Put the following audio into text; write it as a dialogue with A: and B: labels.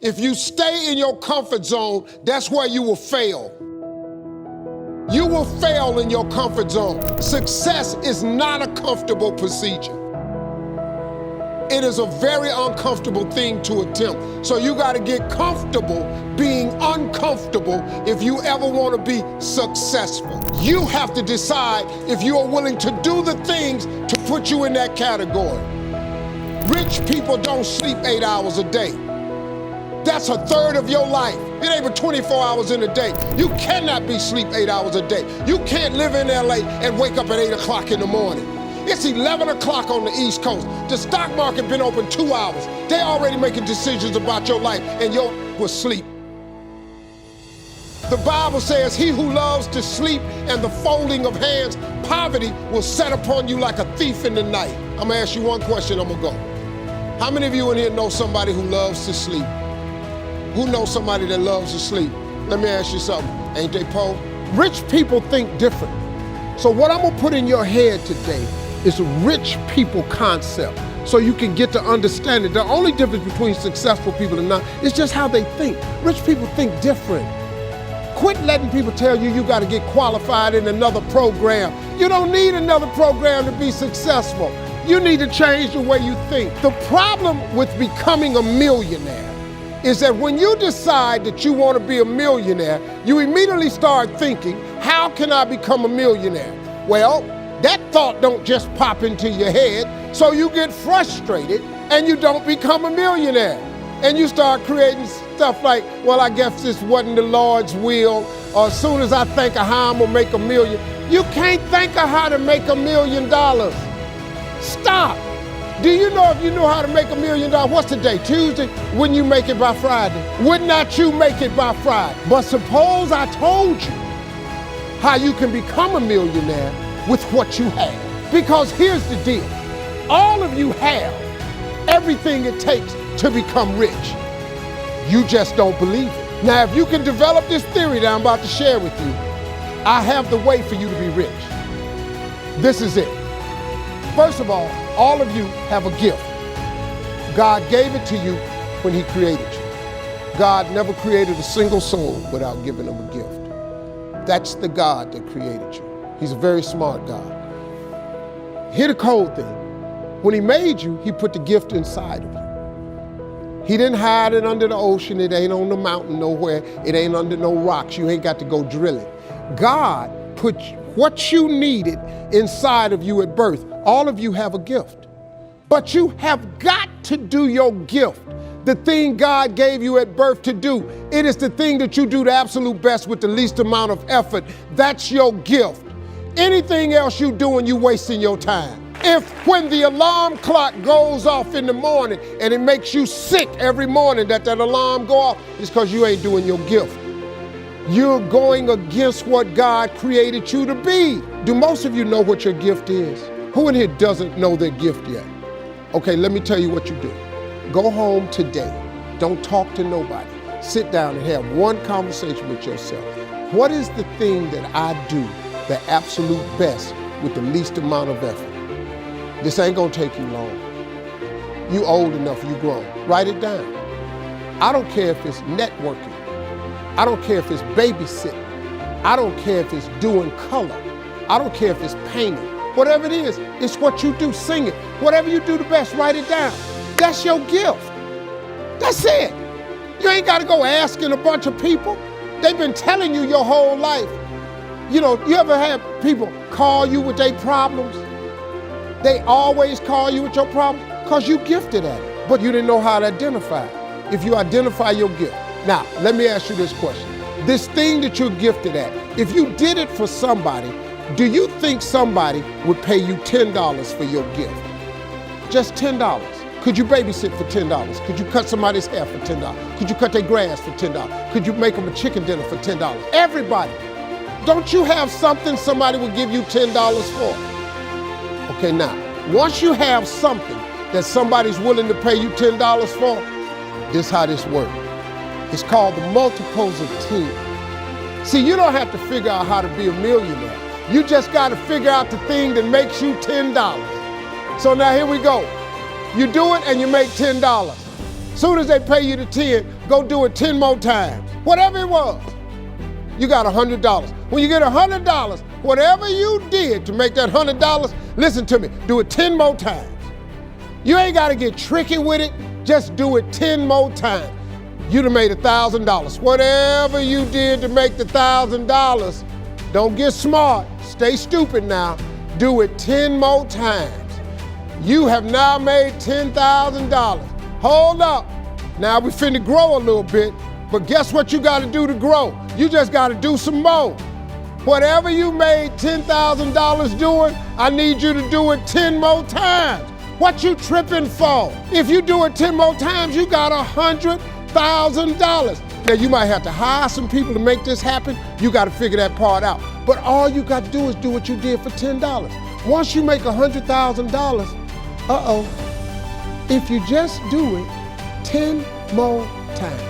A: If you stay in your comfort zone, that's where you will fail. You will fail in your comfort zone. Success is not a comfortable procedure. It is a very uncomfortable thing to attempt. So you got to get comfortable being uncomfortable if you ever want to be successful. You have to decide if you are willing to do the things to put you in that category. Rich people don't sleep 8 hours a day. That's a third of your life. It ain't but 24 hours in a day. You cannot be asleep 8 hours a day. You can't live in LA and wake up at 8 o'clock in the morning. It's 11 o'clock on the East Coast. The stock market been open 2 hours. They already making decisions about your life and your will sleep. The Bible says, he who loves to sleep and the folding of hands, poverty will set upon you like a thief in the night. I'm gonna ask you one question, I'm gonna go. How many of you in here know somebody who loves to sleep? Who knows somebody that loves to sleep? Let me ask you something. Ain't they poor? Rich people think different. So what I'm gonna put in your head today is a rich people concept so you can get to understand it. The only difference between successful people and not is just how they think. Rich people think different. Quit letting people tell you gotta get qualified in another program. You don't need another program to be successful. You need to change the way you think. The problem with becoming a millionaire is that when you decide that you want to be a millionaire, you immediately start thinking, how can I become a millionaire? Well, that thought don't just pop into your head, so you get frustrated and you don't become a millionaire. And you start creating stuff like, well, I guess this wasn't the Lord's will, or as soon as I think of how I'm gonna make $1 million. You can't think of how to make $1 million. Stop. Do you know if you knew how to make $1 million, what's today, Tuesday? Wouldn't you make it by Friday? Would not you make it by Friday? But suppose I told you how you can become a millionaire with what you have. Because here's the deal. All of you have everything it takes to become rich. You just don't believe it. Now, if you can develop this theory that I'm about to share with you, I have the way for you to be rich. This is it. First of all of you have a gift. God gave it to you when he created you. God never created a single soul without giving them a gift. That's the God that created you. He's a very smart God. Here's the cold thing. When he made you, he put the gift inside of you. He didn't hide it under the ocean. It ain't on the mountain nowhere. It ain't under no rocks. You ain't got to go drill it. God put what you needed inside of you at birth. All of you have a gift. But you have got to do your gift. The thing God gave you at birth to do. It is the thing that you do the absolute best with the least amount of effort. That's your gift. Anything else you doing, you wasting your time. If when the alarm clock goes off in the morning and it makes you sick every morning that alarm go off, it's because you ain't doing your gift. You're going against what God created you to be. Do most of you know what your gift is? Who in here doesn't know their gift yet? Okay, let me tell you what you do. Go home today. Don't talk to nobody. Sit down and have one conversation with yourself. What is the thing that I do the absolute best with the least amount of effort? This ain't gonna take you long. You old enough, you grown. Write it down. I don't care if it's networking. I don't care if it's babysitting. I don't care if it's doing color. I don't care if it's painting. Whatever it is, it's what you do. Sing it. Whatever you do the best, write it down. That's your gift. That's it. You ain't got to go asking a bunch of people. They've been telling you your whole life. You know, you ever have people call you with their problems? They always call you with your problems because you gifted at it, but you didn't know how to identify it. If you identify your gift. Now, let me ask you this question. This thing that you're gifted at, if you did it for somebody, do you think somebody would pay you $10 for your gift? Just $10. Could you babysit for $10? Could you cut somebody's hair for $10? Could you cut their grass for $10? Could you make them a chicken dinner for $10? Everybody. Don't you have something somebody would give you $10 for? Okay, now, once you have something that somebody's willing to pay you $10 for, this is how this works. It's called the multiples of 10. See, you don't have to figure out how to be a millionaire. You just got to figure out the thing that makes you $10. So now here we go. You do it and you make $10. Soon as they pay you the 10, Go do it 10 more times. Whatever it was, you got $100. When you get $100, whatever you did to make that $100, listen to me, do it 10 more times. You ain't got to get tricky with it. Just do it 10 more times. You done made $1,000. Whatever you did to make the $1,000, don't get smart. Stay stupid now. Do it 10 more times. You have now made $10,000. Hold up. Now we finna grow a little bit, but guess what you gotta do to grow? You just gotta do some more. Whatever you made $10,000 doing, I need you to do it 10 more times. What you tripping for? If you do it 10 more times, you got $100,000. Now you might have to hire some people to make this happen. You gotta figure that part out. But all you gotta do is do what you did for $10. Once you make $100,000, if you just do it 10 more times,